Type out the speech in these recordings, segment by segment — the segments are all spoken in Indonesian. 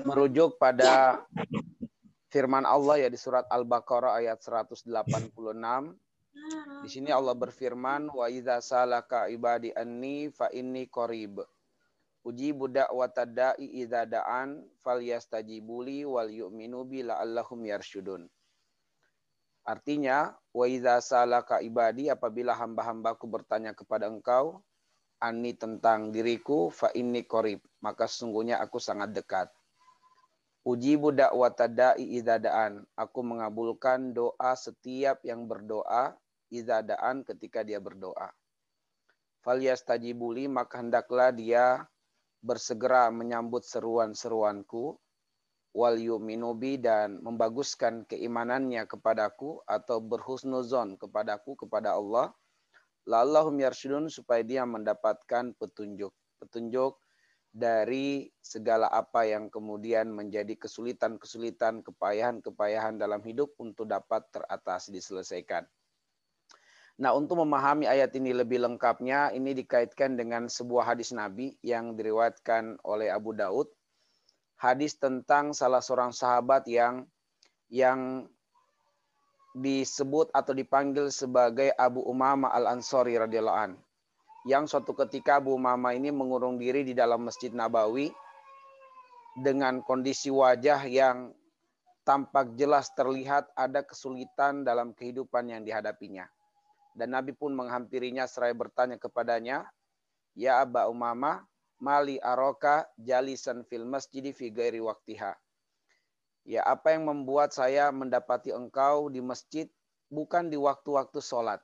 merujuk pada firman Allah ya di surat Al-Baqarah ayat 186. Di sini Allah berfirman, wa idza salaka ibadi anni fa inni qarib. Ujibu da'watad da'i idza da'an falyastajibuli wal yu'minu bi la'allahum yarsyudun. Artinya, wa idza salaka ibadi, apabila hamba-hambaku bertanya kepada engkau anni tentang diriku, fa inni qarib, maka sesungguhnya aku sangat dekat. Ujibu da'watad da'i idza da'an, aku mengabulkan doa setiap yang berdoa idza da'an, ketika dia berdoa. Falyastajibuli, maka hendaklah dia bersegera menyambut seruan-seruanku, wal yu'minu bi, dan membaguskan keimanannya kepadaku atau berhusnuzon kepadaku, kepada Allah, la'allahum yarsyudun, supaya dia mendapatkan petunjuk dari segala apa yang kemudian menjadi kesulitan-kesulitan, kepayahan-kepayahan dalam hidup untuk dapat teratasi, diselesaikan. Nah, untuk memahami ayat ini lebih lengkapnya, ini dikaitkan dengan sebuah hadis Nabi yang diriwayatkan oleh Abu Daud. Hadis tentang salah seorang sahabat yang disebut atau dipanggil sebagai Abu Umamah Al-Ansari radhiyallahu an. Yang suatu ketika Abu Umamah ini mengurung diri di dalam Masjid Nabawi dengan kondisi wajah yang tampak jelas terlihat ada kesulitan dalam kehidupan yang dihadapinya. Dan Nabi pun menghampirinya seraya bertanya kepadanya, ya Aba Umamah, mali aroka jalisan fil masjidi fi ghairi waqtiha. Ya, apa yang membuat saya mendapati engkau di masjid bukan di waktu-waktu sholat?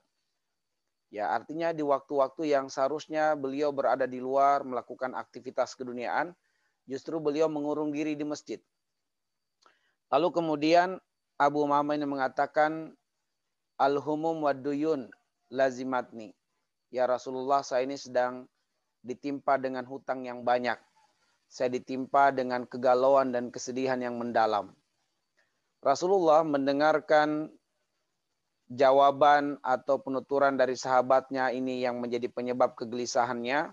Ya, artinya di waktu-waktu yang seharusnya beliau berada di luar melakukan aktivitas keduniaan, justru beliau mengurung diri di masjid. Lalu kemudian Abu Umamah ini mengatakan, al-humum wad duyun lazimatni. Ya Rasulullah, saya ini sedang ditimpa dengan hutang yang banyak. Saya ditimpa dengan kegalauan dan kesedihan yang mendalam. Rasulullah mendengarkan jawaban atau penuturan dari sahabatnya ini yang menjadi penyebab kegelisahannya.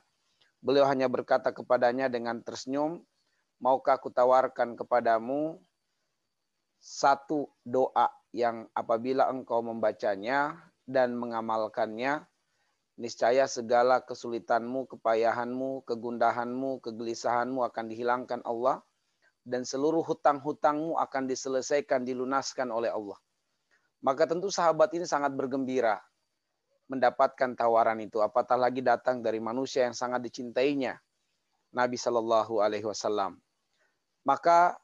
Beliau hanya berkata kepadanya dengan tersenyum, maukah aku tawarkan kepadamu satu doa yang apabila engkau membacanya dan mengamalkannya, niscaya segala kesulitanmu, kepayahanmu, kegundahanmu, kegelisahanmu akan dihilangkan Allah, dan seluruh hutang-hutangmu akan diselesaikan, dilunaskan oleh Allah. Maka tentu sahabat ini sangat bergembira mendapatkan tawaran itu, apatah lagi datang dari manusia yang sangat dicintainya, Nabi Shallallahu Alaihi Wasallam. Maka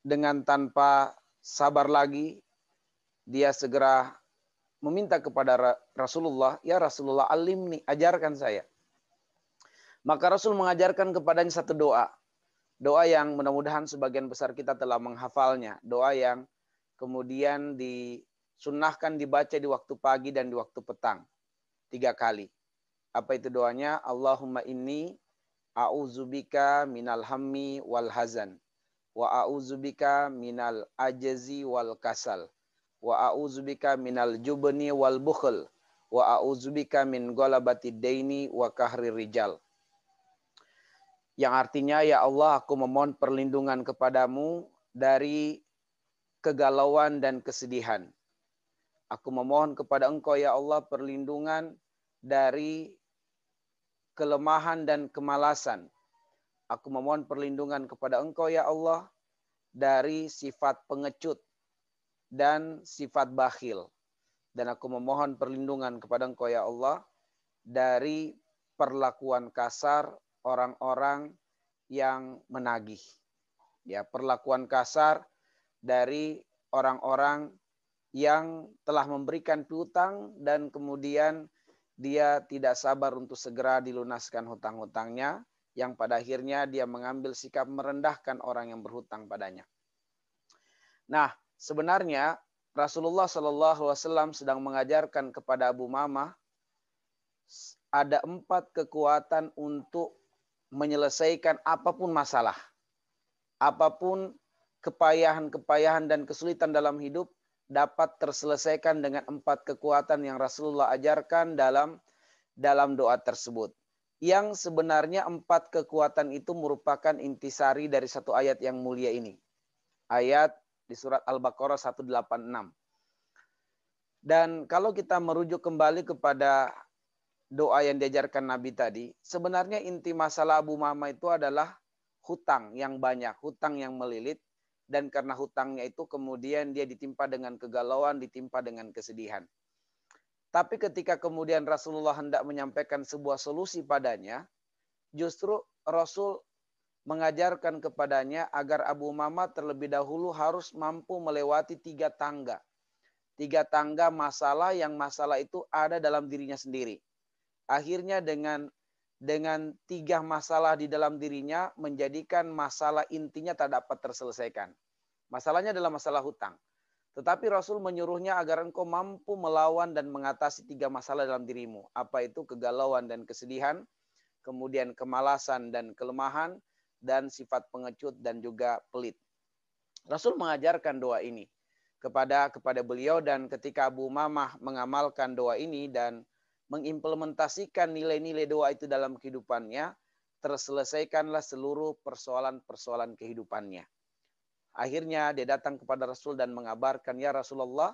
dengan tanpa sabar lagi, dia segera meminta kepada Rasulullah, ya Rasulullah, alimni, ajarkan saya. Maka Rasul mengajarkan kepadanya satu doa. Doa yang mudah-mudahan sebagian besar kita telah menghafalnya. Doa yang kemudian disunnahkan dibaca di waktu pagi dan di waktu petang. 3 kali. Apa itu doanya? Allahumma inni a'udzubika minal hammi wal hazan. Wa a'udzubika minal ajzi wal kasal. Wa a'udzubika minal jubni wal bukhl. Wa a'udzubika min ghalabati daini wa kahri rijal. Yang artinya, ya Allah, aku memohon perlindungan kepadamu dari kegalauan dan kesedihan. Aku memohon kepada engkau, ya Allah, perlindungan dari kelemahan dan kemalasan. Aku memohon perlindungan kepada engkau, ya Allah, dari sifat pengecut dan sifat bakhil. Dan aku memohon perlindungan kepada engkau, ya Allah, dari perlakuan kasar orang-orang yang menagih. Ya, perlakuan kasar dari orang-orang yang telah memberikan piutang dan kemudian dia tidak sabar untuk segera dilunaskan hutang-hutangnya, yang pada akhirnya dia mengambil sikap merendahkan orang yang berhutang padanya. Nah, sebenarnya Rasulullah SAW sedang mengajarkan kepada Abu Umamah ada 4 kekuatan untuk menyelesaikan apapun masalah. Apapun kepayahan-kepayahan dan kesulitan dalam hidup dapat terselesaikan dengan 4 kekuatan yang Rasulullah ajarkan dalam doa tersebut. yang sebenarnya 4 kekuatan itu merupakan intisari dari satu ayat yang mulia ini. Ayat di surat Al-Baqarah 186. Dan kalau kita merujuk kembali kepada doa yang diajarkan Nabi tadi, sebenarnya inti masalah Abu Mama itu adalah hutang yang banyak, hutang yang melilit, dan karena hutangnya itu kemudian dia ditimpa dengan kegalauan, ditimpa dengan kesedihan. Tapi ketika kemudian Rasulullah hendak menyampaikan sebuah solusi padanya, justru Rasul mengajarkan kepadanya agar Abu Mama terlebih dahulu harus mampu melewati 3 tangga. 3 tangga masalah yang masalah itu ada dalam dirinya sendiri. Akhirnya dengan 3 masalah di dalam dirinya menjadikan masalah intinya tak dapat terselesaikan. Masalahnya adalah masalah hutang. Tetapi Rasul menyuruhnya agar engkau mampu melawan dan mengatasi 3 masalah dalam dirimu. Apa itu? Kegalauan dan kesedihan, kemudian kemalasan dan kelemahan, dan sifat pengecut dan juga pelit. Rasul mengajarkan doa ini kepada beliau, dan ketika Abu Mamah mengamalkan doa ini dan mengimplementasikan nilai-nilai doa itu dalam kehidupannya, terselesaikanlah seluruh persoalan-persoalan kehidupannya. Akhirnya dia datang kepada Rasul dan mengabarkan, ya Rasulullah,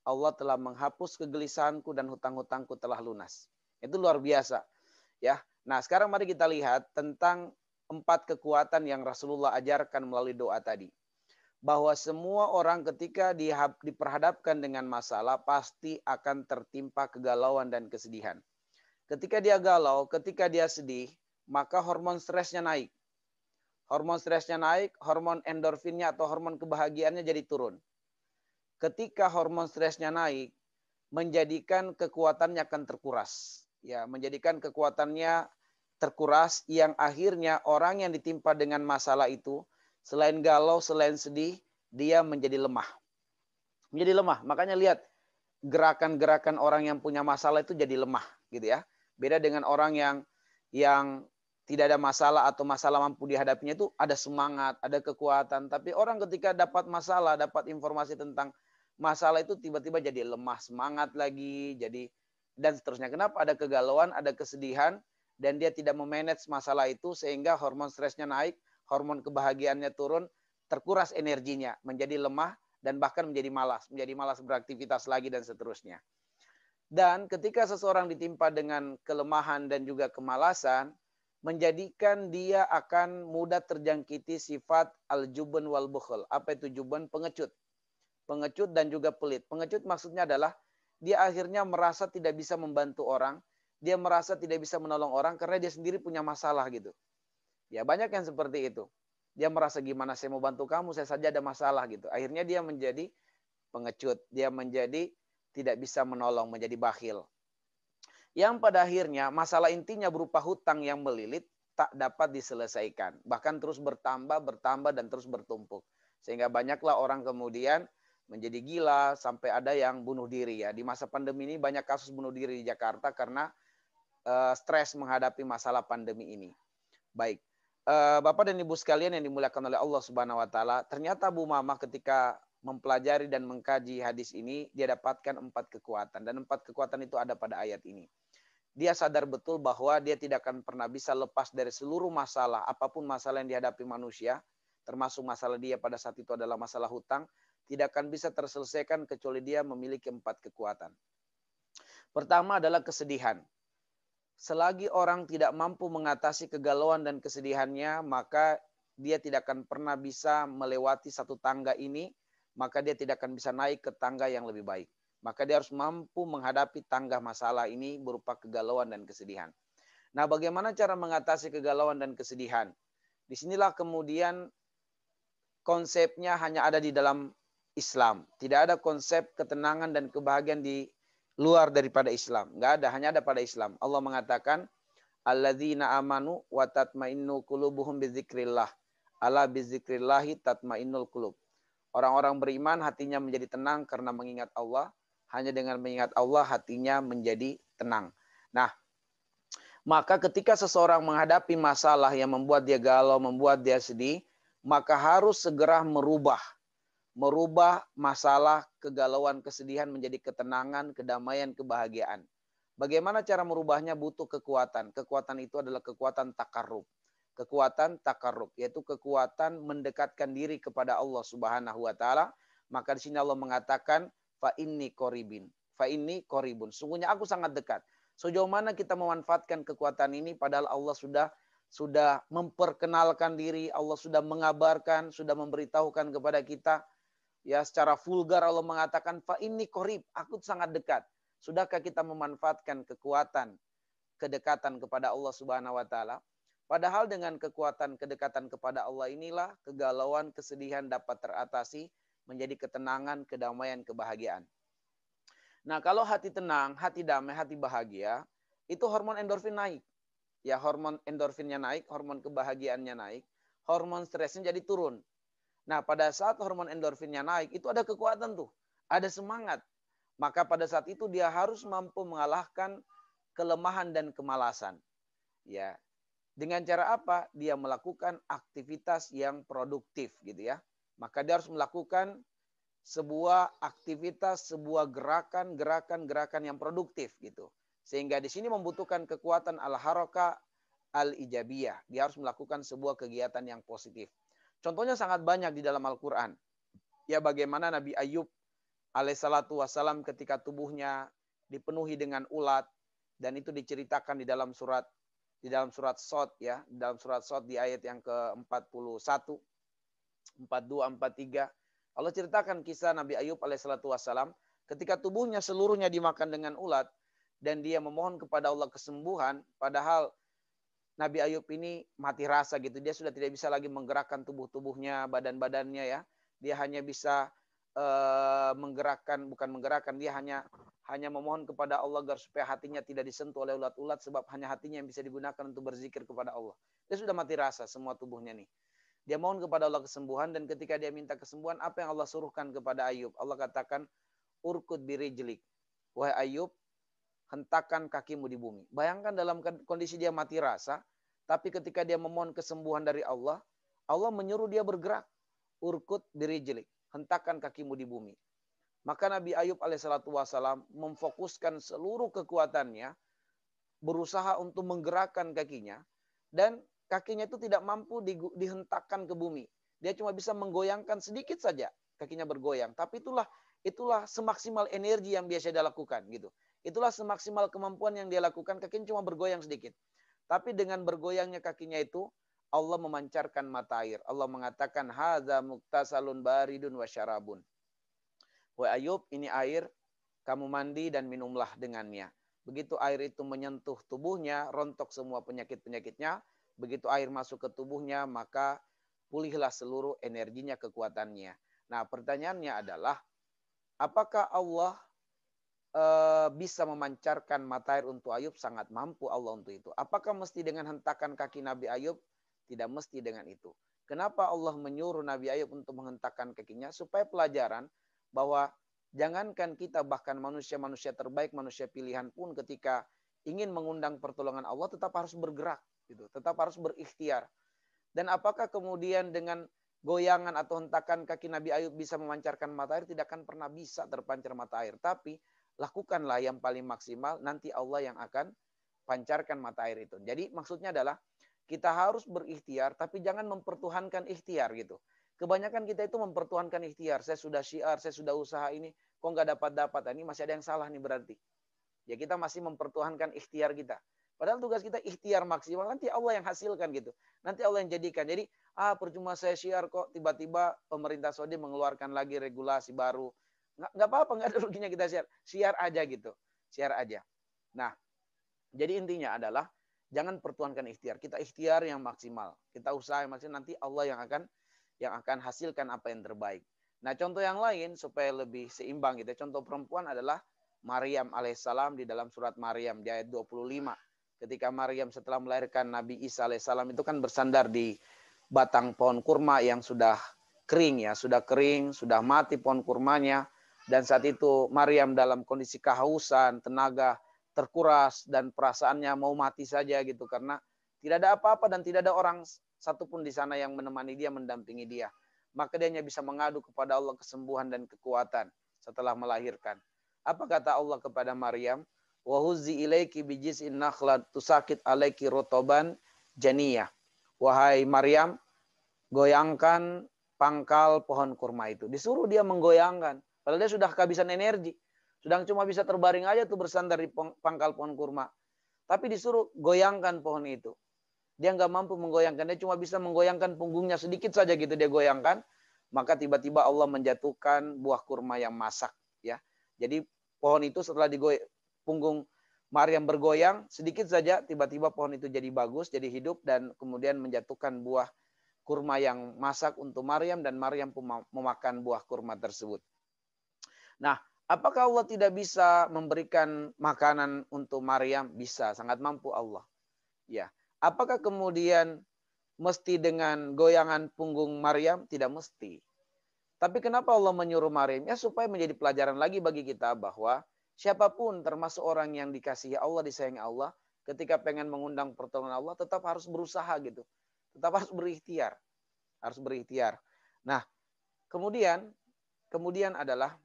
Allah telah menghapus kegelisahanku dan hutang-hutangku telah lunas. Itu luar biasa. Ya. Nah, sekarang mari kita lihat tentang 4 kekuatan yang Rasulullah ajarkan melalui doa tadi. Bahwa semua orang ketika diperhadapkan dengan masalah pasti akan tertimpa kegalauan dan kesedihan. Ketika dia galau, ketika dia sedih, maka hormon stresnya naik. Hormon stresnya naik, hormon endorfinnya atau hormon kebahagiaannya jadi turun. Ketika hormon stresnya naik, menjadikan kekuatannya akan terkuras. Ya, menjadikan kekuatannya terkuras yang akhirnya orang yang ditimpa dengan masalah itu, selain galau, selain sedih, dia menjadi lemah. Menjadi lemah. Makanya lihat, gerakan-gerakan orang yang punya masalah itu jadi lemah, gitu ya. Beda dengan orang yang tidak ada masalah atau masalah mampu dihadapinya itu ada semangat, ada kekuatan. Tapi orang ketika dapat masalah, dapat informasi tentang masalah itu tiba-tiba jadi lemah semangat lagi, jadi dan seterusnya. Kenapa? Ada kegalauan, ada kesedihan, dan dia tidak memanage masalah itu sehingga hormon stresnya naik, hormon kebahagiaannya turun, terkuras energinya, menjadi lemah dan bahkan menjadi malas beraktivitas lagi dan seterusnya. Dan ketika seseorang ditimpa dengan kelemahan dan juga kemalasan, menjadikan dia akan mudah terjangkiti sifat al-jubun wal bukhl. Apa itu jubun? Pengecut. Pengecut dan juga pelit. Pengecut maksudnya adalah dia akhirnya merasa tidak bisa membantu orang, dia merasa tidak bisa menolong orang karena dia sendiri punya masalah gitu. Ya, banyak yang seperti itu. Dia merasa gimana saya mau bantu kamu, saya saja ada masalah gitu. Akhirnya dia menjadi pengecut, dia menjadi tidak bisa menolong, menjadi bakhil. Yang pada akhirnya masalah intinya berupa hutang yang melilit tak dapat diselesaikan. Bahkan terus bertambah, dan terus bertumpuk. Sehingga banyaklah orang kemudian menjadi gila sampai ada yang bunuh diri ya. Di masa pandemi ini banyak kasus bunuh diri di Jakarta karena stres menghadapi masalah pandemi ini. Baik. Bapak dan Ibu sekalian yang dimuliakan oleh Allah Subhanahu wa taala, ternyata Abu Mamah ketika mempelajari dan mengkaji hadis ini, dia dapatkan 4 kekuatan, dan 4 kekuatan itu ada pada ayat ini. Dia sadar betul bahwa dia tidak akan pernah bisa lepas dari seluruh masalah, apapun masalah yang dihadapi manusia, termasuk masalah dia pada saat itu adalah masalah hutang, tidak akan bisa terselesaikan kecuali dia memiliki 4 kekuatan. Pertama adalah kesedihan. Selagi orang tidak mampu mengatasi kegalauan dan kesedihannya, maka dia tidak akan pernah bisa melewati satu tangga ini, maka dia tidak akan bisa naik ke tangga yang lebih baik. Maka dia harus mampu menghadapi tangga masalah ini berupa kegalauan dan kesedihan. Nah, bagaimana cara mengatasi kegalauan dan kesedihan? Disinilah kemudian konsepnya hanya ada di dalam Islam. Tidak ada konsep ketenangan dan kebahagiaan di luar daripada Islam. Enggak ada, hanya ada pada Islam. Allah mengatakan, alladzina amanu wa tatmainnu qulubuhum bizikrillah. Ala bizikrillahi tatmainnul qulub. Orang-orang beriman hatinya menjadi tenang karena mengingat Allah. Hanya dengan mengingat Allah hatinya menjadi tenang. Nah, maka ketika seseorang menghadapi masalah yang membuat dia galau, membuat dia sedih, maka harus segera merubah masalah kegalauan, kesedihan menjadi ketenangan, kedamaian, kebahagiaan. Bagaimana cara merubahnya? Butuh kekuatan. Kekuatan itu adalah kekuatan takarrub. Kekuatan takarrub, yaitu kekuatan mendekatkan diri kepada Allah Subhanahu wa taala. Maka di sini Allah mengatakan fa inni qaribin. Fa inni qaribun. Sungguhnya aku sangat dekat. Sejauh mana kita memanfaatkan kekuatan ini, padahal Allah sudah memperkenalkan diri, Allah sudah mengabarkan, sudah memberitahukan kepada kita. Ya, secara vulgar Allah mengatakan fa inni qarib, aku sangat dekat. Sudahkah kita memanfaatkan kekuatan kedekatan kepada Allah Subhanahu wa taala? Padahal dengan kekuatan kedekatan kepada Allah inilah kegalauan, kesedihan dapat teratasi menjadi ketenangan, kedamaian, kebahagiaan. Nah, kalau hati tenang, hati damai, hati bahagia, itu hormon endorfin naik. Ya, hormon endorfinnya naik, hormon kebahagiaannya naik, hormon stresnya jadi turun. Nah, pada saat hormon endorfinnya naik, itu ada kekuatan tuh, ada semangat. Maka pada saat itu dia harus mampu mengalahkan kelemahan dan kemalasan. Ya, dengan cara apa? Dia melakukan aktivitas yang produktif gitu ya. Maka dia harus melakukan sebuah aktivitas, sebuah gerakan yang produktif gitu. Sehingga di sini membutuhkan kekuatan al-haraka al-ijabiyah. Dia harus melakukan sebuah kegiatan yang positif. Contohnya sangat banyak di dalam Al-Quran. Ya, bagaimana Nabi Ayub alaihissalatu wassalam ketika tubuhnya dipenuhi dengan ulat, dan itu diceritakan di dalam surat Shad ya, di dalam surat Shad di ayat yang ke-41, 42, 43. Allah ceritakan kisah Nabi Ayub alaihissalatu wassalam ketika tubuhnya seluruhnya dimakan dengan ulat dan dia memohon kepada Allah kesembuhan, padahal Nabi Ayub ini mati rasa gitu. Dia sudah tidak bisa lagi menggerakkan tubuhnya, badan-badannya ya. Dia hanya bisa dia hanya memohon kepada Allah agar supaya hatinya tidak disentuh oleh ulat-ulat, sebab hanya hatinya yang bisa digunakan untuk berzikir kepada Allah. Dia sudah mati rasa semua tubuhnya nih. Dia mohon kepada Allah kesembuhan, dan ketika dia minta kesembuhan, apa yang Allah suruhkan kepada Ayub? Allah katakan, urkud birijlik. Wahai Ayub, hentakan kakimu di bumi. Bayangkan dalam kondisi dia mati rasa, tapi ketika dia memohon kesembuhan dari Allah, Allah menyuruh dia bergerak. Urkud birijlik. Hentakan kakimu di bumi. Maka Nabi Ayub alaihissalatu wassalam memfokuskan seluruh kekuatannya, berusaha untuk menggerakkan kakinya, dan kakinya itu tidak mampu dihentakkan ke bumi. Dia cuma bisa menggoyangkan sedikit saja, kakinya bergoyang. Tapi itulah semaksimal energi yang biasa dia lakukan gitu. Itulah semaksimal kemampuan yang dia lakukan, kakinya cuma bergoyang sedikit. Tapi dengan bergoyangnya kakinya itu, Allah memancarkan mata air. Allah mengatakan, hadza muktasalun baridun wa syarabun. Wahai Ayub, ini air, kamu mandi dan minumlah dengannya. Begitu air itu menyentuh tubuhnya, rontok semua penyakit-penyakitnya. Begitu air masuk ke tubuhnya, maka pulihlah seluruh energinya, kekuatannya. Nah, pertanyaannya adalah, apakah Allah bisa memancarkan mata air untuk Ayub? Sangat mampu Allah untuk itu. Apakah mesti dengan hentakan kaki Nabi Ayub? Tidak mesti dengan itu. Kenapa Allah menyuruh Nabi Ayub untuk menghentakkan kakinya? Supaya pelajaran bahwa jangankan kita, bahkan manusia-manusia terbaik, manusia pilihan pun ketika ingin mengundang pertolongan Allah tetap harus bergerak, gitu. Tetap harus berikhtiar. Dan apakah kemudian dengan goyangan atau hentakan kaki Nabi Ayub bisa memancarkan mata air? Tidak akan pernah bisa terpancar mata air. Tapi lakukanlah yang paling maksimal, nanti Allah yang akan pancarkan mata air itu. Jadi maksudnya adalah kita harus berikhtiar, tapi jangan mempertuhankan ikhtiar gitu. Kebanyakan kita itu mempertuhankan ikhtiar. Saya sudah syiar, saya sudah usaha ini, kok nggak dapat-dapat. Ini masih ada yang salah nih berarti. Ya, kita masih mempertuhankan ikhtiar kita. Padahal tugas kita ikhtiar maksimal, nanti Allah yang hasilkan gitu. Nanti Allah yang jadikan. Jadi, percuma saya syiar kok, tiba-tiba pemerintah Saudi mengeluarkan lagi regulasi baru. Nggak apa-apa, nggak ada ruginya kita syiar. Syiar aja gitu. Syiar aja. Nah, jadi intinya adalah, jangan pertuhankan ikhtiar. Kita ikhtiar yang maksimal. Kita usaha yang maksimal, nanti Allah yang akan hasilkan apa yang terbaik. Nah, contoh yang lain supaya lebih seimbang gitu. Contoh perempuan adalah Maryam alaihissalam di dalam surat Maryam di ayat 25. Ketika Maryam setelah melahirkan Nabi Isa alaihissalam itu kan bersandar di batang pohon kurma yang sudah kering ya, sudah kering, sudah mati pohon kurmanya. Dan saat itu Maryam dalam kondisi kehausan, tenaga terkuras, dan perasaannya mau mati saja gitu, karena tidak ada apa-apa dan tidak ada orang satupun di sana yang menemani dia, mendampingi dia. Maka dia hanya bisa mengadu kepada Allah kesembuhan dan kekuatan setelah melahirkan. Apa kata Allah kepada Maryam? wa huzzi ilaiki bijiz'in nakhlat tusakit alaiki rotoban janiyah. Wahai Maryam, goyangkan pangkal pohon kurma itu. Disuruh dia menggoyangkan. Padahal dia sudah kehabisan energi. Sudah cuma bisa terbaring aja tuh bersandar di pangkal pohon kurma. Tapi disuruh goyangkan pohon itu. Dia nggak mampu menggoyangkan. Dia cuma bisa menggoyangkan punggungnya sedikit saja gitu dia goyangkan. Maka tiba-tiba Allah menjatuhkan buah kurma yang masak. Ya, jadi pohon itu setelah punggung Maryam bergoyang sedikit saja, tiba-tiba pohon itu jadi bagus, jadi hidup dan kemudian menjatuhkan buah kurma yang masak untuk Maryam dan Maryam pun memakan buah kurma tersebut. Nah, apakah Allah tidak bisa memberikan makanan untuk Maryam? Bisa, sangat mampu Allah. Ya. Apakah kemudian mesti dengan goyangan punggung Maryam? Tidak mesti. Tapi kenapa Allah menyuruh Maryam? Ya supaya menjadi pelajaran lagi bagi kita bahwa siapapun termasuk orang yang dikasihi Allah, disayangi Allah, ketika pengen mengundang pertolongan Allah tetap harus berusaha gitu. Tetap harus berikhtiar. Harus berikhtiar. Nah, kemudian adalah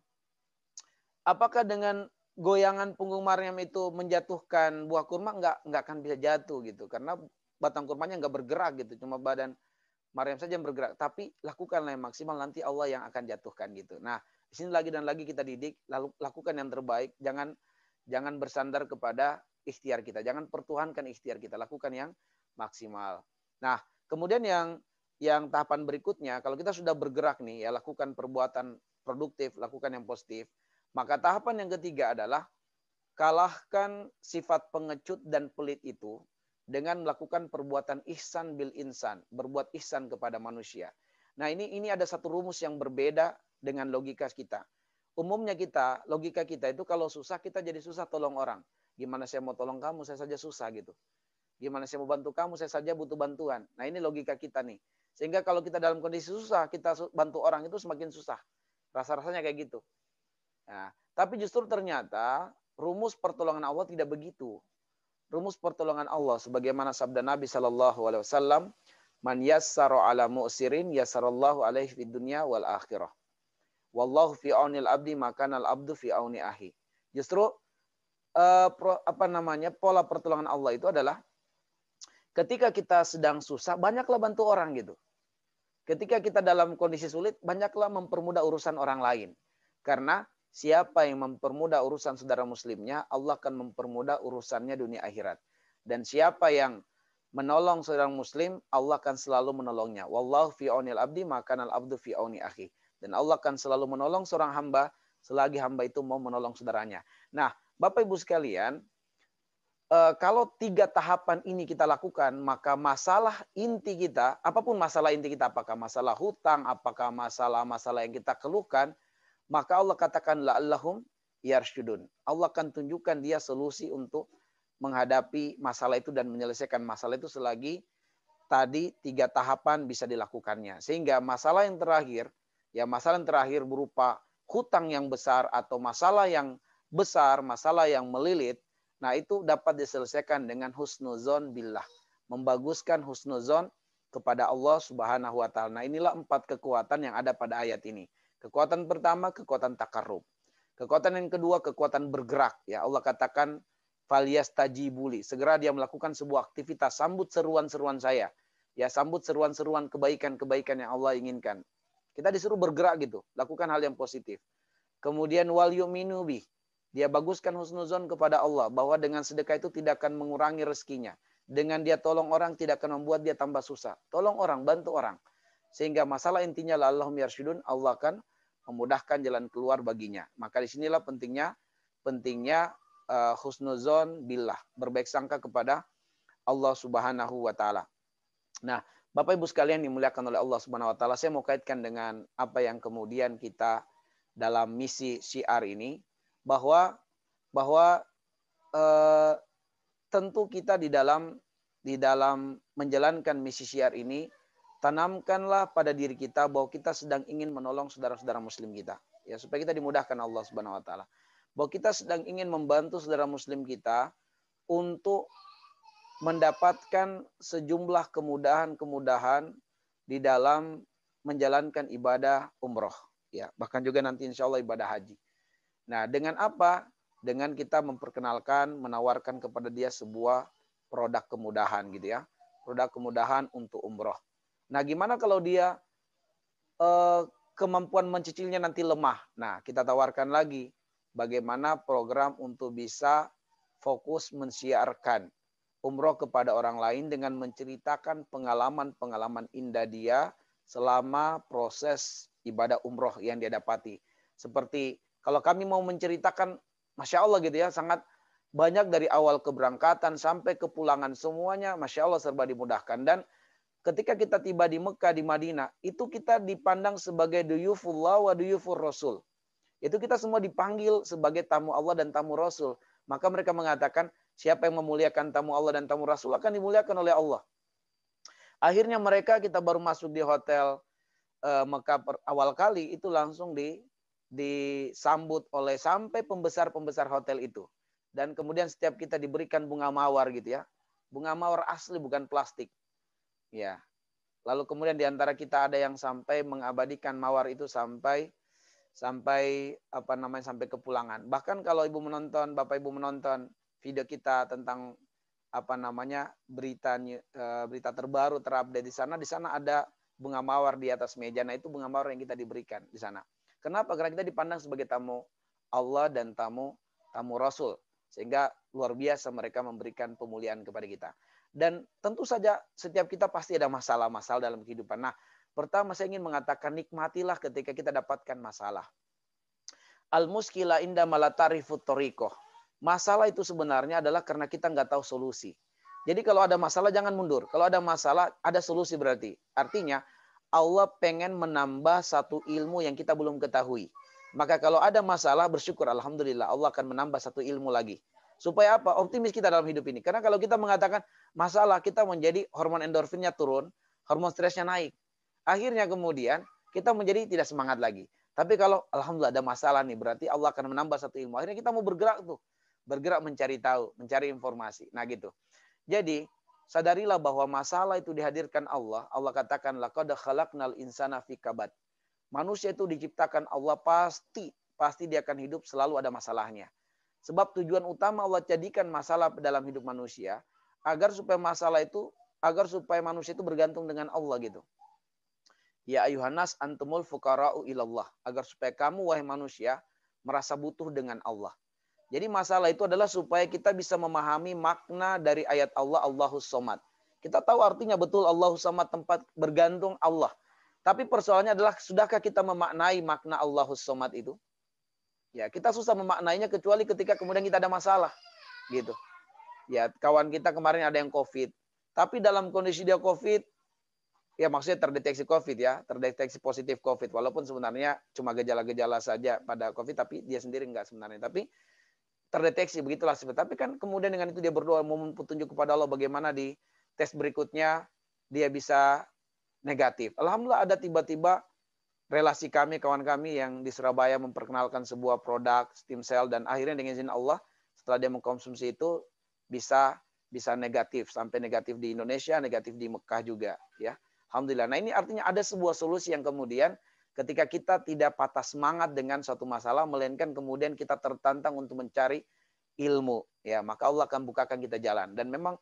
apakah dengan goyangan punggung Maryam itu menjatuhkan buah kurma? Enggak akan bisa jatuh gitu. Karena batang kurmanya enggak bergerak gitu. Cuma badan Maryam saja yang bergerak. Tapi lakukanlah yang maksimal, nanti Allah yang akan jatuhkan gitu. Nah, di sini lagi dan lagi kita didik, lalu lakukan yang terbaik. Jangan bersandar kepada ikhtiar kita. Jangan pertuhankan ikhtiar kita. Lakukan yang maksimal. Nah, kemudian yang tahapan berikutnya, kalau kita sudah bergerak nih, ya lakukan perbuatan produktif, lakukan yang positif. Maka tahapan yang ketiga adalah kalahkan sifat pengecut dan pelit itu dengan melakukan perbuatan ihsan bil insan, berbuat ihsan kepada manusia. Nah, ini ada satu rumus yang berbeda dengan logika kita. Umumnya logika kita itu kalau susah kita jadi susah tolong orang. Gimana saya mau tolong kamu, saya saja susah gitu. Gimana saya mau bantu kamu, saya saja butuh bantuan. Nah, ini logika kita nih. Sehingga kalau kita dalam kondisi susah, kita bantu orang itu semakin susah. Rasa-rasanya kayak gitu. Nah, tapi justru ternyata rumus pertolongan Allah tidak begitu. Rumus pertolongan Allah sebagaimana sabda Nabi SAW, man yassara ala mu'sirin yassarallahu alaihi fid dunya wal akhirah. Wallahu fi aunil abdi makanal abdu fi auni ahi. Justru pola pertolongan Allah itu adalah ketika kita sedang susah, banyaklah bantu orang gitu. Ketika kita dalam kondisi sulit, banyaklah mempermudah urusan orang lain. Karena siapa yang mempermudah urusan saudara muslimnya, Allah akan mempermudah urusannya dunia akhirat. Dan siapa yang menolong saudara muslim, Allah akan selalu menolongnya. Wallahu fi aunil abdi makanal abdu fi auni akhi. Dan Allah akan selalu menolong seorang hamba selagi hamba itu mau menolong saudaranya. Nah, Bapak Ibu sekalian, kalau 3 tahapan ini kita lakukan, maka masalah inti kita, apapun masalah inti kita, apakah masalah hutang, apakah masalah-masalah yang kita keluhkan, maka Allah katakan la'allahum yarsyudun. Allah akan tunjukkan dia solusi untuk menghadapi masalah itu dan menyelesaikan masalah itu selagi tadi 3 tahapan bisa dilakukannya. Sehingga masalah yang terakhir berupa hutang yang besar atau masalah yang besar, masalah yang melilit, nah itu dapat diselesaikan dengan husnuzon billah. Membaguskan husnuzon kepada Allah Subhanahu wa taala. Nah, inilah 4 kekuatan yang ada pada ayat ini. Kekuatan pertama, kekuatan takarrub. Kekuatan yang kedua, kekuatan bergerak. Ya, Allah katakan falyastajibuli. Segera dia melakukan sebuah aktivitas, sambut seruan-seruan saya. Ya, sambut seruan-seruan kebaikan-kebaikan yang Allah inginkan. Kita disuruh bergerak gitu, lakukan hal yang positif. Kemudian wal yu'minu bih. Dia baguskan husnuzon kepada Allah bahwa dengan sedekah itu tidak akan mengurangi rezekinya. Dengan dia tolong orang tidak akan membuat dia tambah susah. Tolong orang, bantu orang. Sehingga masalah intinya la'allahum yarsyudun, Allah akan memudahkan jalan keluar baginya. Maka disinilah pentingnya husnuzon billah, berbaik sangka kepada Allah Subhanahu wa taala. Nah, Bapak Ibu sekalian dimuliakan oleh Allah Subhanahu wa taala, saya mau kaitkan dengan apa yang kemudian kita dalam misi syiar ini, bahwa tentu kita di dalam menjalankan misi syiar ini, tanamkanlah pada diri kita bahwa kita sedang ingin menolong saudara-saudara muslim kita, ya, supaya kita dimudahkan Allah Subhanahu wa taala. Bahwa kita sedang ingin membantu saudara muslim kita untuk mendapatkan sejumlah kemudahan-kemudahan di dalam menjalankan ibadah umroh, ya, bahkan juga nanti insya Allah ibadah haji. Nah, dengan apa? dengan kita memperkenalkan, menawarkan kepada dia sebuah produk kemudahan gitu ya. Produk kemudahan untuk umroh. Nah, gimana kalau dia kemampuan mencicilnya nanti lemah? Nah, kita tawarkan lagi bagaimana program untuk bisa fokus mensiarkan umroh kepada orang lain dengan menceritakan pengalaman-pengalaman indah dia selama proses ibadah umroh yang dia dapati. Seperti kalau kami mau menceritakan, Masya Allah gitu ya, sangat banyak dari awal keberangkatan sampai kepulangan semuanya, Masya Allah serba dimudahkan. Dan ketika kita tiba di Mekah, di Madinah, itu kita dipandang sebagai duyufullah wa duyufur Rasul. Itu kita semua dipanggil sebagai tamu Allah dan tamu Rasul. Maka mereka mengatakan, siapa yang memuliakan tamu Allah dan tamu Rasul akan dimuliakan oleh Allah. Akhirnya mereka, kita baru masuk di hotel Mekah awal kali, itu langsung disambut oleh sampai pembesar-pembesar hotel itu. Dan kemudian setiap kita diberikan bunga mawar gitu ya. Bunga mawar asli, bukan plastik. Ya. Lalu kemudian di antara kita ada yang sampai mengabadikan mawar itu sampai sampai kepulangan. Bahkan kalau ibu menonton, bapak ibu menonton video kita tentang berita terbaru terupdate di sana ada bunga mawar di atas meja. Nah, itu bunga mawar yang kita diberikan di sana. Kenapa? Karena kita dipandang sebagai tamu Allah dan tamu Rasul, sehingga luar biasa mereka memberikan pemuliaan kepada kita. Dan tentu saja setiap kita pasti ada masalah-masalah dalam kehidupan. Nah, pertama saya ingin mengatakan, nikmatilah ketika kita dapatkan masalah. Al-muskila inda malatarifut torikoh. Masalah itu sebenarnya adalah karena kita nggak tahu solusi. Jadi kalau ada masalah jangan mundur. Kalau ada masalah ada solusi berarti. Artinya Allah pengen menambah satu ilmu yang kita belum ketahui. Maka kalau ada masalah bersyukur, alhamdulillah Allah akan menambah satu ilmu lagi. Supaya apa? Optimis kita dalam hidup ini. Karena kalau kita mengatakan masalah, kita menjadi hormon endorfinnya turun, hormon stresnya naik. Akhirnya kemudian kita menjadi tidak semangat lagi. Tapi kalau alhamdulillah ada masalah nih, berarti Allah akan menambah satu ilmu. Akhirnya kita mau bergerak tuh. Bergerak mencari tahu, mencari informasi. Nah gitu. Jadi sadarilah bahwa masalah itu dihadirkan Allah. Allah katakan, laqad khalaqnal insana fi kabad. Manusia itu diciptakan Allah pasti dia akan hidup selalu ada masalahnya. Sebab tujuan utama Allah jadikan masalah dalam hidup manusia agar supaya manusia itu bergantung dengan Allah gitu. Ya ayuhanas antumul fuqara'u ilallah, agar supaya kamu wahai manusia merasa butuh dengan Allah. Jadi masalah itu adalah supaya kita bisa memahami makna dari ayat Allah, Allahus Somad. Kita tahu artinya betul Allahus Somad, tempat bergantung Allah. Tapi persoalannya adalah, sudahkah kita memaknai makna Allahus Somad itu? Ya, kita susah memaknainya kecuali ketika kemudian kita ada masalah. Gitu. Ya, kawan kita kemarin ada yang COVID. Tapi dalam kondisi dia COVID, ya maksudnya terdeteksi COVID ya, terdeteksi positif COVID. Walaupun sebenarnya cuma gejala-gejala saja pada COVID, tapi dia sendiri enggak sebenarnya. Tapi terdeteksi, begitulah. Tapi kan kemudian dengan itu dia berdoa, mohon petunjuk kepada Allah bagaimana di tes berikutnya dia bisa negatif. Alhamdulillah ada tiba-tiba relasi kami, kawan kami yang di Surabaya memperkenalkan sebuah produk stem cell, dan akhirnya dengan izin Allah setelah dia mengkonsumsi itu bisa negatif, sampai negatif di Indonesia, negatif di Mekah juga ya. Alhamdulillah. Nah, ini artinya ada sebuah solusi yang kemudian ketika kita tidak patah semangat dengan suatu masalah, melainkan kemudian kita tertantang untuk mencari ilmu ya, maka Allah akan bukakan kita jalan. Dan memang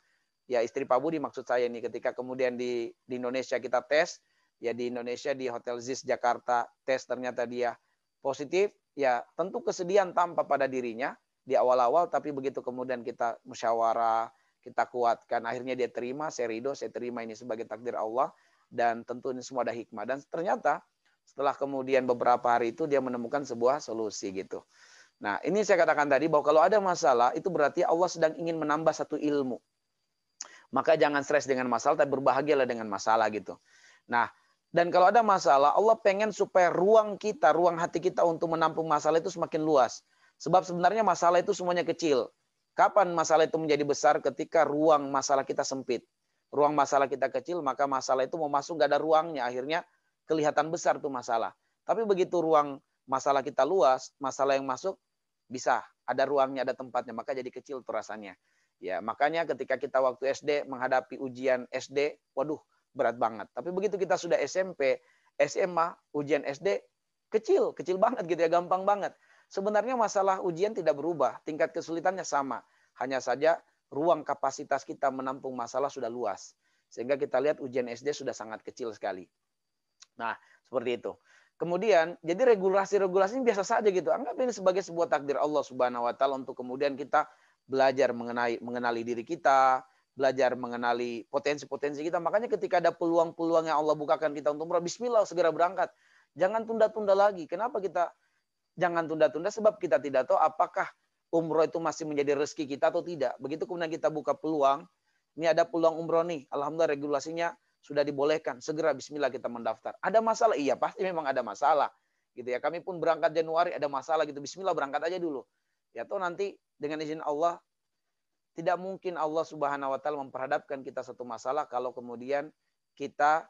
ya, istri Pak Budi maksud saya ini, ketika kemudian di Indonesia kita tes, ya di Indonesia di Hotel Ziz Jakarta tes ternyata dia positif, ya tentu kesedihan tampak pada dirinya di awal-awal, tapi begitu kemudian kita musyawarah, kita kuatkan, akhirnya dia terima, saya ridho, saya terima ini sebagai takdir Allah, dan tentu ini semua ada hikmah. Dan ternyata setelah kemudian beberapa hari itu dia menemukan sebuah solusi gitu. Nah, ini saya katakan tadi bahwa kalau ada masalah itu berarti Allah sedang ingin menambah satu ilmu. Maka jangan stres dengan masalah, tapi berbahagialah dengan masalah gitu. Nah, dan kalau ada masalah, Allah pengen supaya ruang hati kita untuk menampung masalah itu semakin luas. Sebab sebenarnya masalah itu semuanya kecil. Kapan masalah itu menjadi besar? Ketika ruang masalah kita sempit. Ruang masalah kita kecil, maka masalah itu mau masuk gak ada ruangnya. Akhirnya kelihatan besar tuh masalah. Tapi begitu ruang masalah kita luas, masalah yang masuk bisa. Ada ruangnya, ada tempatnya. Maka jadi kecil tuh rasanya. Ya, makanya ketika kita waktu SD menghadapi ujian SD, waduh, berat banget. Tapi begitu kita sudah SMP, SMA, ujian SD kecil banget gitu ya, gampang banget. Sebenarnya masalah ujian tidak berubah, tingkat kesulitannya sama. Hanya saja ruang kapasitas kita menampung masalah sudah luas. Sehingga kita lihat ujian SD sudah sangat kecil sekali. Nah, seperti itu. Kemudian, jadi regulasi-regulasi ini biasa saja gitu. Anggap ini sebagai sebuah takdir Allah Subhanahu wa taala untuk kemudian kita belajar mengenali diri kita, belajar mengenali potensi-potensi kita. Makanya ketika ada peluang-peluang yang Allah bukakan kita untuk umrah, bismillah segera berangkat. Jangan tunda-tunda lagi. Kenapa kita jangan tunda-tunda? Sebab kita tidak tahu apakah umroh itu masih menjadi rezeki kita atau tidak. Begitu kemudian kita buka peluang, ini ada peluang umroh nih. Alhamdulillah regulasinya sudah dibolehkan, segera bismillah kita mendaftar. Ada masalah? Iya, pasti memang ada masalah. Gitu ya. Kami pun berangkat Januari ada masalah gitu. Bismillah berangkat aja dulu. Ya toh nanti dengan izin Allah tidak mungkin Allah Subhanahu wa taala memperhadapkan kita satu masalah kalau kemudian kita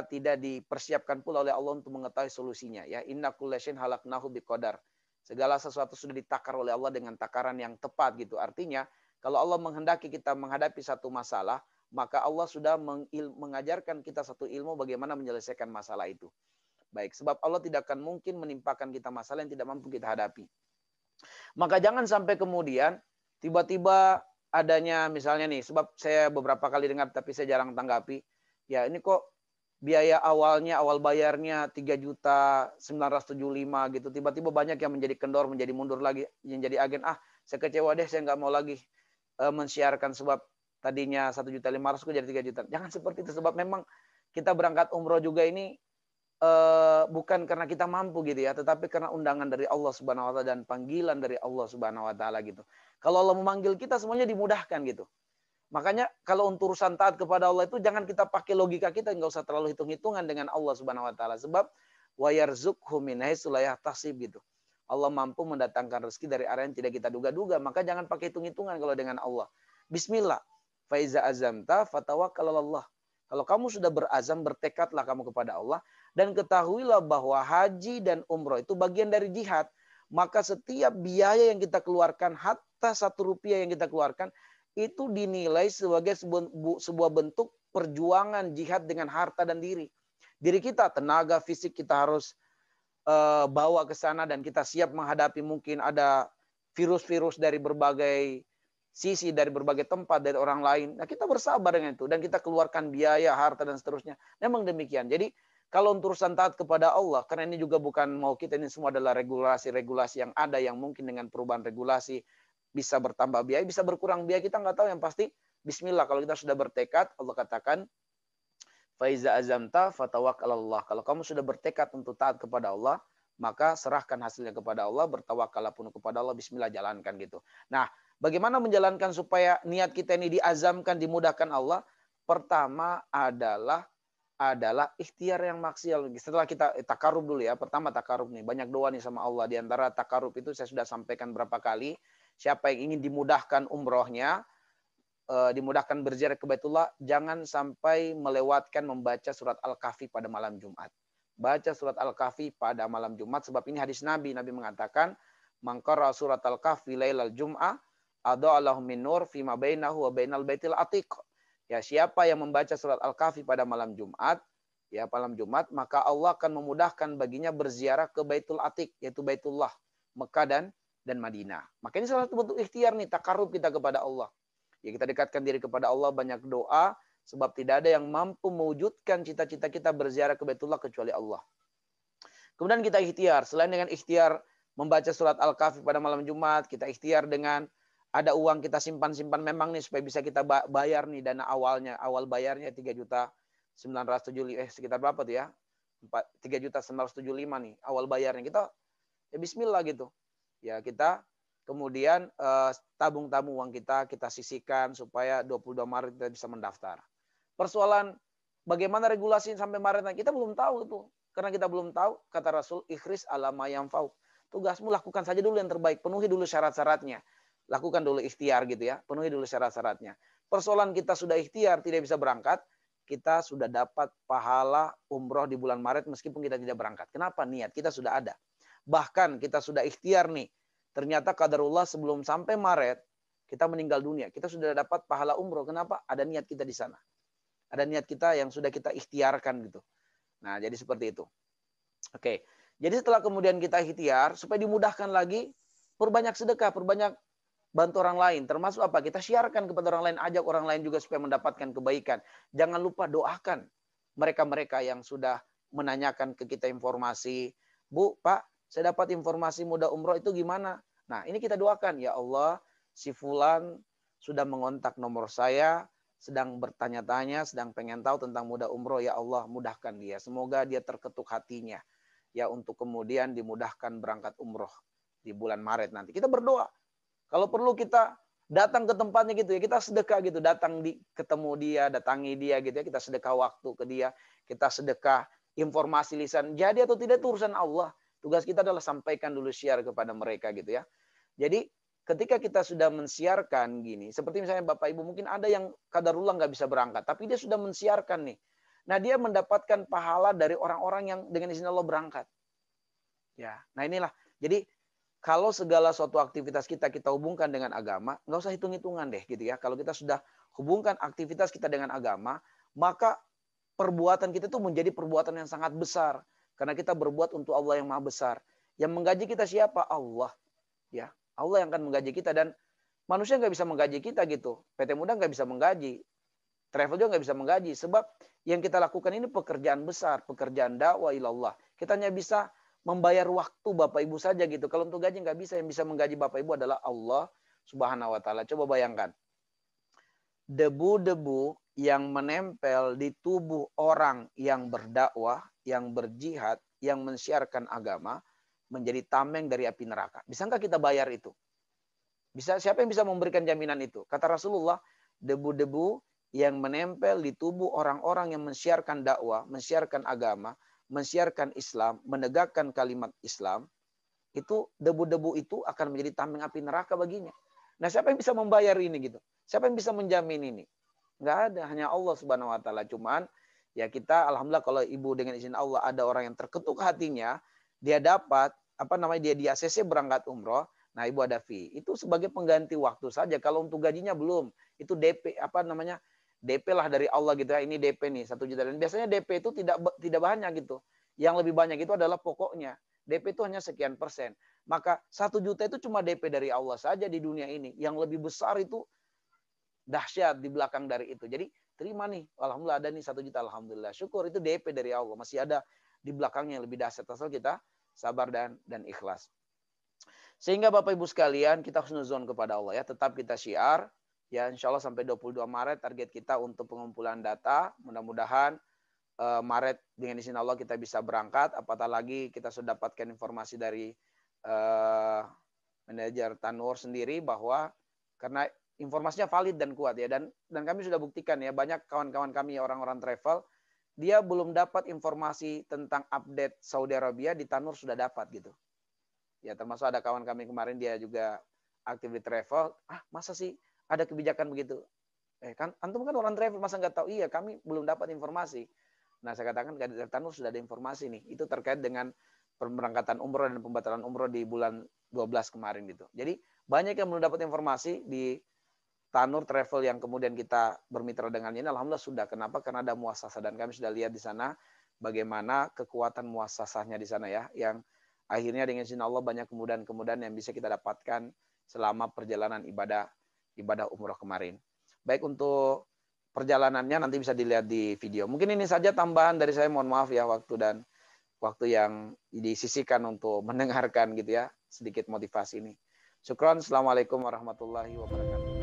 tidak dipersiapkan pula oleh Allah untuk mengetahui solusinya ya. Inna kullasyai'in halaqnahu biqadar. Segala sesuatu sudah ditakar oleh Allah dengan takaran yang tepat gitu. Artinya kalau Allah menghendaki kita menghadapi satu masalah, maka Allah sudah mengajarkan kita satu ilmu bagaimana menyelesaikan masalah itu. Baik, sebab Allah tidak akan mungkin menimpakan kita masalah yang tidak mampu kita hadapi. Maka jangan sampai kemudian tiba-tiba adanya misalnya nih, sebab saya beberapa kali dengar tapi saya jarang tanggapi, ya ini kok biaya awalnya, awal bayarnya 3.975.000 gitu. Tiba-tiba banyak yang menjadi kendor, menjadi mundur lagi, yang jadi agen, saya kecewa deh, saya nggak mau lagi mensiarkan sebab tadinya 1.500.000 jadi 3 juta. Jangan seperti itu sebab memang kita berangkat umroh juga ini bukan karena kita mampu gitu ya, tetapi karena undangan dari Allah Subhanahu wa taala dan panggilan dari Allah Subhanahu wa taala gitu. Kalau Allah memanggil kita semuanya dimudahkan gitu. Makanya kalau untuk urusan taat kepada Allah itu jangan kita pakai logika kita, nggak usah terlalu hitung-hitungan dengan Allah Subhanahu wa taala sebab wa yarzuqhu min haitsu la yahtasib gitu. Allah mampu mendatangkan rezeki dari arah yang tidak kita duga-duga, maka jangan pakai hitung-hitungan kalau dengan Allah. Bismillah. Faiza azamta fatawakkal 'alallah. Kalau kamu sudah berazam, bertekadlah kamu kepada Allah dan ketahuilah bahwa haji dan umroh itu bagian dari jihad. Maka setiap biaya yang kita keluarkan, hatta 1 rupiah yang kita keluarkan, itu dinilai sebagai sebuah bentuk perjuangan jihad dengan harta dan diri. Diri kita, tenaga fisik kita harus bawa ke sana dan kita siap menghadapi mungkin ada virus-virus dari berbagai sisi, dari berbagai tempat, dari orang lain. Nah, kita bersabar dengan itu dan kita keluarkan biaya, harta dan seterusnya. Memang demikian. Jadi kalau untuk urusan taat kepada Allah, karena ini juga bukan mau kita, ini semua adalah regulasi-regulasi yang ada yang mungkin dengan perubahan regulasi bisa bertambah biaya, bisa berkurang biaya, kita nggak tahu. Yang pasti bismillah, kalau kita sudah bertekad, Allah katakan faiza azamta fatawakkal 'alallah. Kalau kamu sudah bertekad untuk taat kepada Allah, maka serahkan hasilnya kepada Allah, bertawakallah pun kepada Allah, bismillah jalankan gitu. Nah, bagaimana menjalankan supaya niat kita ini diazamkan, dimudahkan Allah? Pertama adalah ikhtiar yang maksimal. Setelah kita takarub dulu ya. Pertama takarub nih. Banyak doa nih sama Allah. Di antara takarub itu saya sudah sampaikan berapa kali. Siapa yang ingin dimudahkan umrohnya, dimudahkan berziarah ke Baitullah, jangan sampai melewatkan membaca surat Al-Kahfi pada malam Jumat. Baca surat Al-Kahfi pada malam Jumat. Sebab ini hadis Nabi. Nabi mengatakan, man qara'a surat Al-Kahfi lailal Jum'ah adha'allahu min nur fima bainahu wa bainal baitil atiq. Ya, siapa yang membaca surat Al-Kahfi pada malam Jumat, ya malam Jumat, maka Allah akan memudahkan baginya berziarah ke Baitul Atiq, yaitu Baitullah, Mekah dan Madinah. Maka ini salah satu bentuk ikhtiar nih, takarub kita kepada Allah. Ya, kita dekatkan diri kepada Allah, banyak doa, sebab tidak ada yang mampu mewujudkan cita-cita kita berziarah ke Baitullah kecuali Allah. Kemudian kita ikhtiar, selain dengan ikhtiar membaca surat Al-Kahfi pada malam Jumat, kita ikhtiar dengan ada uang kita simpan-simpan memang nih supaya bisa kita bayar nih dana awalnya. Awal bayarnya 3.975.000 sekitar berapa tuh ya? 3.975.000 nih awal bayarnya. Kita ya bismillah gitu. Ya kita kemudian tabung-tabung uang kita sisihkan supaya 22 Maret kita bisa mendaftar. Persoalan bagaimana regulasi sampai Maret kita belum tahu tuh. Karena kita belum tahu, kata Rasul, ikhris ala ma yanfa'u. Tugasmu lakukan saja dulu yang terbaik, penuhi dulu syarat-syaratnya. Lakukan dulu ikhtiar gitu ya, penuhi dulu syarat-syaratnya. Persoalan kita sudah ikhtiar tidak bisa berangkat, kita sudah dapat pahala umroh di bulan Maret meskipun kita tidak berangkat. Kenapa? Niat kita sudah ada. Bahkan kita sudah ikhtiar nih, ternyata qadarullah sebelum sampai Maret kita meninggal dunia, kita sudah dapat pahala umroh. Kenapa? Ada niat kita di sana. Ada niat kita yang sudah kita ikhtiarkan gitu. Nah, jadi seperti itu. Oke. Jadi setelah kemudian kita ikhtiar, supaya dimudahkan lagi, perbanyak sedekah, perbanyak bantu orang lain. Termasuk apa? Kita siarkan kepada orang lain, ajak orang lain juga supaya mendapatkan kebaikan. Jangan lupa doakan mereka-mereka yang sudah menanyakan ke kita informasi. Bu, Pak, saya dapat informasi mudah umroh itu gimana? Nah, ini kita doakan. Ya Allah, si Fulan sudah mengontak nomor saya, sedang bertanya-tanya, sedang pengen tahu tentang mudah umroh. Ya Allah, mudahkan dia. Semoga dia terketuk hatinya. Ya, untuk kemudian dimudahkan berangkat umroh di bulan Maret nanti. Kita berdoa. Kalau perlu kita datang ke tempatnya gitu ya, kita sedekah gitu, datang ketemu dia, datangi dia gitu ya, kita sedekah waktu ke dia, kita sedekah informasi lisan. Jadi atau tidak itu urusan Allah. Tugas kita adalah sampaikan dulu, share kepada mereka gitu ya. Jadi ketika kita sudah mensiarkan gini, seperti misalnya Bapak Ibu mungkin ada yang qadarullah nggak bisa berangkat, tapi dia sudah mensiarkan nih. Nah, dia mendapatkan pahala dari orang-orang yang dengan izin Allah berangkat. Ya, nah inilah. Jadi kalau segala suatu aktivitas kita hubungkan dengan agama, nggak usah hitung-hitungan deh gitu ya. Kalau kita sudah hubungkan aktivitas kita dengan agama, maka perbuatan kita itu menjadi perbuatan yang sangat besar. Karena kita berbuat untuk Allah yang maha besar. Yang menggaji kita siapa? Allah. Ya, Allah yang akan menggaji kita. Dan manusia nggak bisa menggaji kita gitu. PT Muda nggak bisa menggaji. Travel juga nggak bisa menggaji. Sebab yang kita lakukan ini pekerjaan besar. Pekerjaan dakwah ilallah. Kita hanya bisa membayar waktu Bapak Ibu saja gitu. Kalau untuk gaji nggak bisa, yang bisa menggaji Bapak Ibu adalah Allah Subhanahu wa taala. Coba bayangkan. Debu-debu yang menempel di tubuh orang yang berdakwah, yang berjihad, yang mensiarkan agama menjadi tameng dari api neraka. Bisa nggak kita bayar itu? Bisa, siapa yang bisa memberikan jaminan itu? Kata Rasulullah, debu-debu yang menempel di tubuh orang-orang yang mensiarkan dakwah, mensiarkan agama, mensiarkan Islam, menegakkan kalimat Islam, itu debu-debu itu akan menjadi tameng api neraka baginya. Nah, siapa yang bisa membayar ini gitu? Siapa yang bisa menjamin ini? Nggak ada, hanya Allah Subhanahu wa taala. Cuman ya kita alhamdulillah kalau Ibu dengan izin Allah ada orang yang terketuk hatinya, dia dapat dia di ACC berangkat umroh, nah Ibu ada fee. Itu sebagai pengganti waktu saja. Kalau untuk gajinya belum, itu DP DP lah dari Allah gitu ya. Ini DP nih 1 juta. Dan biasanya DP itu tidak banyak gitu. Yang lebih banyak itu adalah pokoknya. DP itu hanya sekian persen. Maka 1 juta itu cuma DP dari Allah saja di dunia ini. Yang lebih besar itu dahsyat di belakang dari itu. Jadi terima nih. Alhamdulillah ada nih 1 juta. Alhamdulillah. Syukur itu DP dari Allah. Masih ada di belakangnya yang lebih dahsyat. Asal kita sabar dan ikhlas. Sehingga Bapak Ibu sekalian kita husnuzon kepada Allah ya. Tetap kita syiar. Ya, insya Allah sampai 22 Maret target kita untuk pengumpulan data. Mudah-mudahan Maret dengan izin Allah kita bisa berangkat. Apatah lagi kita sudah dapatkan informasi dari manajer Tanur sendiri bahwa karena informasinya valid dan kuat ya. Dan kami sudah buktikan ya, banyak kawan-kawan kami orang-orang travel, dia belum dapat informasi tentang update Saudi Arabia, di Tanur sudah dapat gitu. Ya, termasuk ada kawan kami kemarin dia juga aktif di travel. Masa sih ada kebijakan begitu? Kan antum kan orang travel, masa nggak tahu? Iya, kami belum dapat informasi. Nah, saya katakan dari Tanur sudah ada informasi nih. Itu terkait dengan pemberangkatan umroh dan pembatalan umroh di bulan 12 kemarin gitu. Jadi banyak yang belum dapat informasi di Tanur Travel yang kemudian kita bermitra dengannya ini. Alhamdulillah sudah. Kenapa? Karena ada muasasah dan kami sudah lihat di sana bagaimana kekuatan muasasahnya di sana ya. Yang akhirnya dengan izin Allah banyak kemudahan-kemudahan yang bisa kita dapatkan selama perjalanan ibadah umroh kemarin. Baik, untuk perjalanannya nanti bisa dilihat di video. Mungkin ini saja tambahan dari saya. Mohon maaf ya waktu yang disisihkan untuk mendengarkan gitu ya sedikit motivasi ini. Syukron. Assalamualaikum warahmatullahi wabarakatuh.